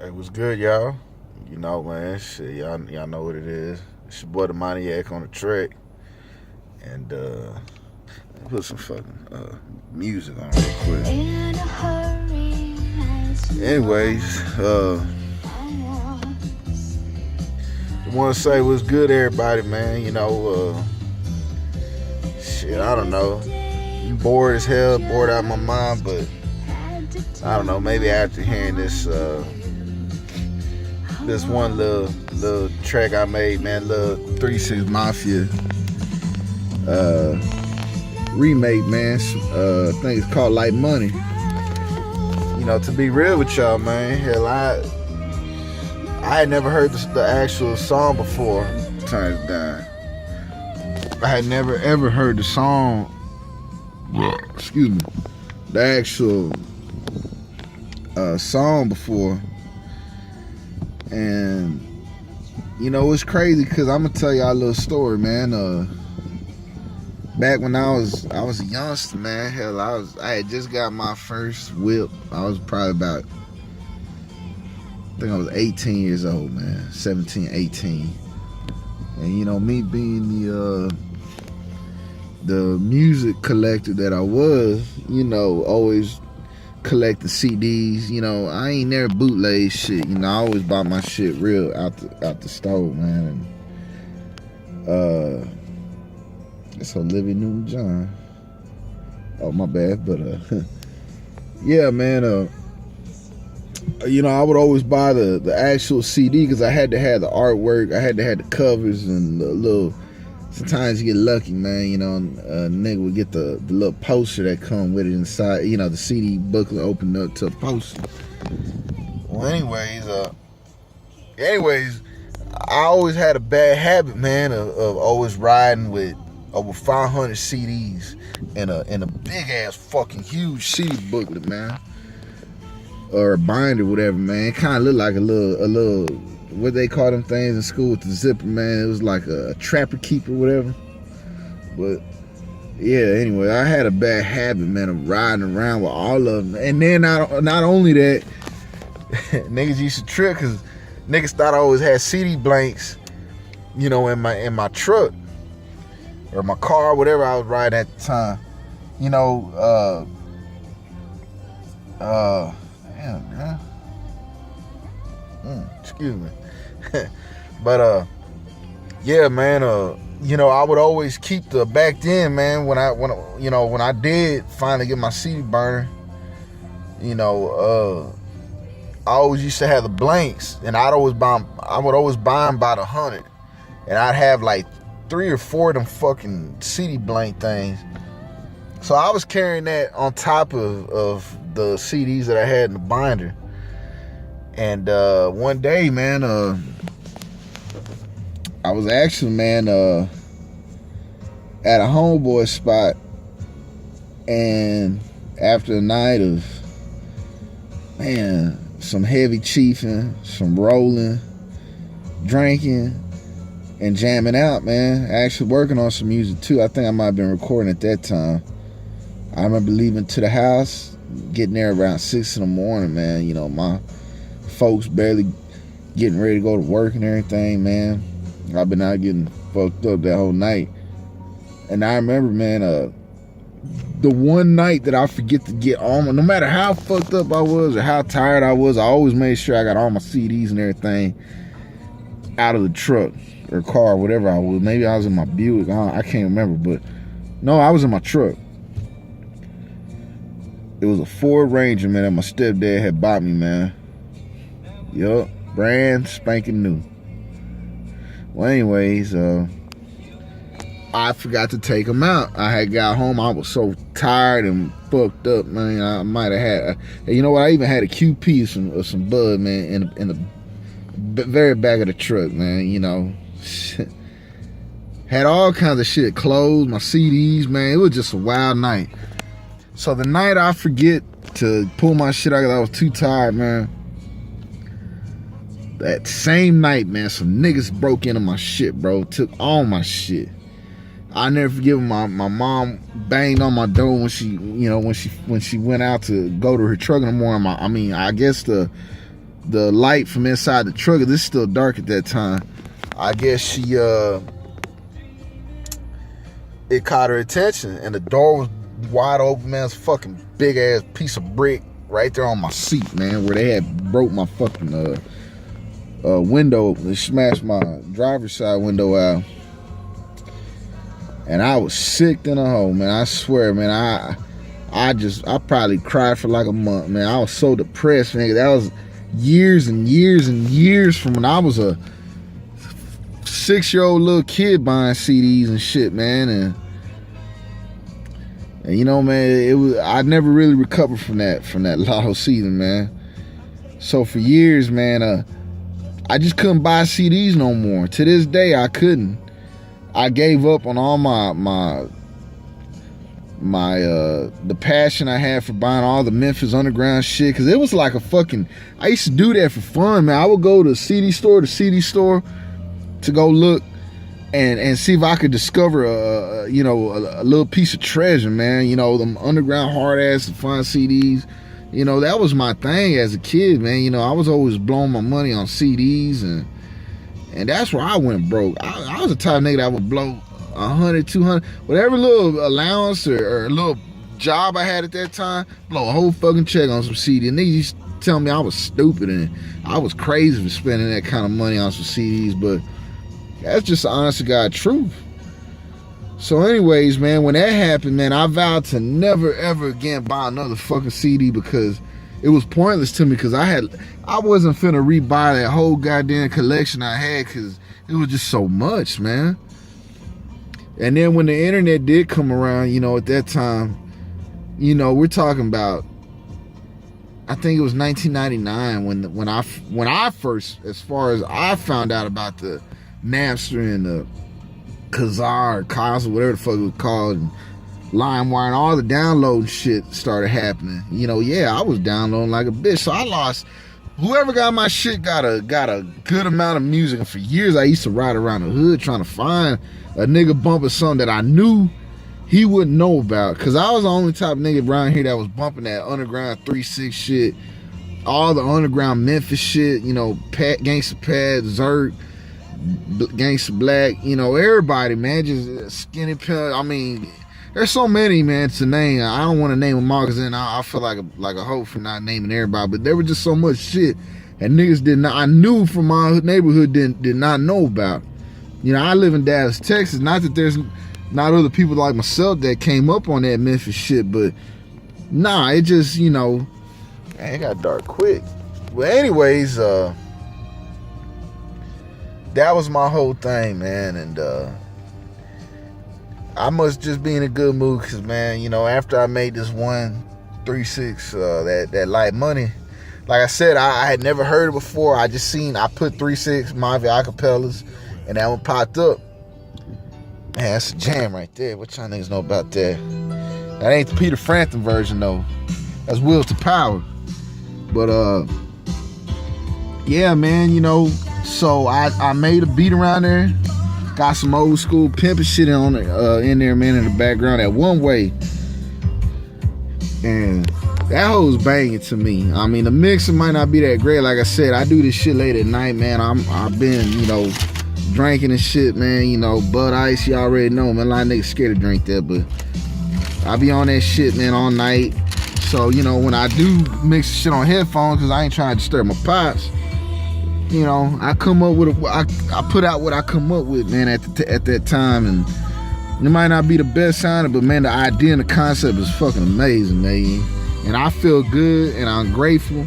Hey, what's good, y'all? You know, man, shit, y'all know what it is. It's your boy the Maniac on the track, and put some fucking music on real quick. Anyways, I want to say what's good, everybody, man. You know, shit, I don't know. I'm bored as hell, bored out of my mind, but I don't know. Maybe after hearing this one little track I made, man, little 3-6 Mafia remake, man. I think it's called Like Money. You know, to be real with y'all, man, hell, I had never heard the actual song before Times Down. I had never ever heard the song, excuse me, the actual song before. And you know, it's crazy because I'm gonna tell y'all a little story, man. Back when I was a youngster, man. Hell, I had just got my first whip. I was probably about, I think I was 18 years old, man. 17, 18. And you know, me being the music collector that I was, you know, always collecting CDs. You know, I ain't never bootleg shit. You know, I always bought my shit real out the store, man. And it's Olivia Newton-John. Oh, my bad, but yeah, man. You know, I would always buy the actual CD because I had to have the artwork. I had to have the covers and the little. Sometimes you get lucky, man. You know, a nigga would get the little poster that come with it inside. You know, the CD booklet opened up to a poster. Well, anyways, I always had a bad habit, man, of always riding with over 500 CDs in a big ass fucking huge CD booklet, man, or a binder, whatever, man. It kind of looked like a little. What they call them things in school with the zipper, man. It was like a trapper keeper, whatever. But yeah, anyway, I had a bad habit, man, of riding around with all of them. And then not only that, niggas used to trip because niggas thought I always had CD blanks, you know, in my truck or my car, whatever I was riding at the time. You know, damn, man. Excuse me. But yeah, man, you know, I would always keep back then, man, when I did finally get my CD burner, you know, I always used to have the blanks, and I would always buy them by the 100, and I'd have like 3 or 4 of them fucking CD blank things. So I was carrying that on top of the CDs that I had in the binder. And one day, man, I was actually, man, at a Homeboys spot, and after a night of, man, some heavy chiefing, some rolling, drinking, and jamming out, man, actually working on some music too. I think I might have been recording at that time. I remember leaving to the house, getting there around 6 in the morning, man. You know, my folks barely getting ready to go to work and everything, man. I've been out getting fucked up that whole night. And I remember, man, the one night that I forget to get all my, no matter how fucked up I was or how tired I was, I always made sure I got all my CDs and everything out of the truck or car, whatever I was. Maybe I was in my Buick, I can't remember, but no, I was in my truck. It was a Ford Ranger, man, that my stepdad had bought me, man. Yup, brand spanking new. Well, anyways, I forgot to take them out. I had got home. I was so tired and fucked up, man. I might have had, you know what? I even had a QP of some bud, man, in the very back of the truck, man. You know, had all kinds of shit, clothes, my CDs, man. It was just a wild night. So the night I forget to pull my shit out because I was too tired, man. That same night, man, some niggas broke into my shit, bro. Took all my shit. I never forget my mom banged on my door when she, you know, when she went out to go to her truck in the morning. I guess the the light from inside the truck. This is still dark at that time. I guess she it caught her attention, and the door was wide open, man. It's a fucking big ass piece of brick right there on my seat, man, where they had broke my fucking window. They smashed my driver's side window out, and I was sick in a hole, man. I swear, man. I probably cried for like a month, man. I was so depressed, man. That was years and years and years from when I was a 6-year-old little kid buying CDs and shit, man. And you know, man, I never really recovered from that lotto season, man. So for years, man, I just couldn't buy CDs no more. To this day, I couldn't. I gave up on all the passion I had for buying all the Memphis Underground shit, because it was like I used to do that for fun, man. I would go to CD store to go look and see if I could discover a little piece of treasure, man. You know, them underground hard ass to find CDs. You know, that was my thing as a kid, man. You know, I was always blowing my money on CDs, and that's where I went broke. I was the type of nigga that would blow 100, 200, whatever little allowance or little job I had at that time, blow a whole fucking check on some CD. And they used to tell me I was stupid and I was crazy for spending that kind of money on some CDs, but that's just the honest to God truth. So anyways, man, when that happened, man, I vowed to never ever again buy another fucking CD, because it was pointless to me, because I wasn't finna rebuy that whole goddamn collection I had, because it was just so much, man. And then when the internet did come around, you know, at that time, you know, we're talking about, I think it was 1999 when I first, as far as I found out about the Napster and the Kazaa or Kaz or whatever the fuck it was called, and LimeWire and all the download shit started happening. You know, yeah, I was downloading like a bitch, so I lost. Whoever got my shit got a good amount of music. And for years I used to ride around the hood trying to find a nigga bumping something that I knew he wouldn't know about, because I was the only type of nigga around here that was bumping that underground 3-6 shit, all the underground Memphis shit, you know, Gangsta Pat, Zerk, Gangsta Black, you know, everybody, man, just Skinny Pimp. I mean, there's so many, man, to name. I don't want to name them all, because then I feel like a hoe for not naming everybody, but there was just so much shit and niggas I knew from my neighborhood did not know about. You know, I live in Dallas, Texas. Not that there's not other people like myself that came up on that Memphis shit, but nah, it just, you know, man, it got dark quick. Well, anyways, that was my whole thing, man, and I must just be in a good mood, because, man, you know, after I made this 1-3-6, that Light Money, like I said, I had never heard it before. I put 3-6 Mavi acapellas, and that one popped up. Man, that's a jam right there. What y'all niggas know about that? That ain't the Peter Frampton version, though. That's Wills to Power. But, yeah, man, you know, so I made a beat around there. Got some old school pimping shit in there, man, in the background, that One Way. And that hoe's banging to me. I mean, the mixing might not be that great. Like I said, I do this shit late at night, man. I've been, you know, drinking and shit, man. You know, Bud Ice, you already know, man. A lot of niggas scared to drink that, but I be on that shit, man, all night. So, you know, when I do mix shit on headphones, because I ain't trying to disturb my pops, you know, I come up with I put out what I come up with, man, at that time, and it might not be the best sounding, but man, the idea and the concept is fucking amazing, man. And I feel good, and I'm grateful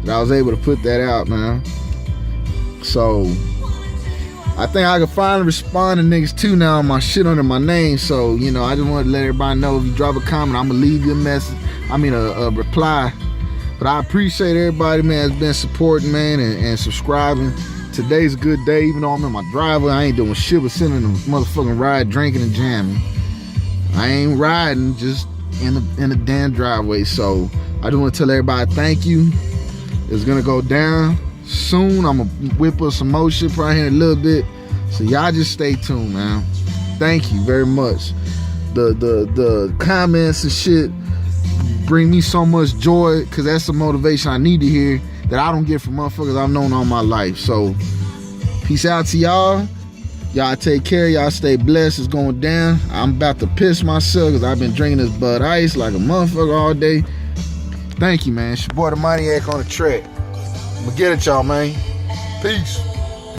that I was able to put that out, man. So I think I can finally respond to niggas too now on my shit under my name. So, you know, I just wanted to let everybody know, if you drop a comment, I'm gonna leave you a message. I mean a reply. But I appreciate everybody, man, that's been supporting, man, and subscribing. Today's a good day, even though I'm in my driveway. I ain't doing shit but sitting in the motherfucking ride, drinking and jamming. I ain't riding, just in the damn driveway. So I just want to tell everybody thank you. It's gonna go down soon. I'm gonna whip up some more shit right here in a little bit. So y'all just stay tuned, man. Thank you very much. The comments and shit bring me so much joy, because that's the motivation I need to hear, that I don't get from motherfuckers I've known all my life. So peace out to y'all. Y'all take care. Y'all stay blessed. It's going down. I'm about to piss myself because I've been drinking this Bud Ice like a motherfucker all day. Thank you, man. It's your boy the Maniac on the track. I'm gonna get it, y'all, man. Peace.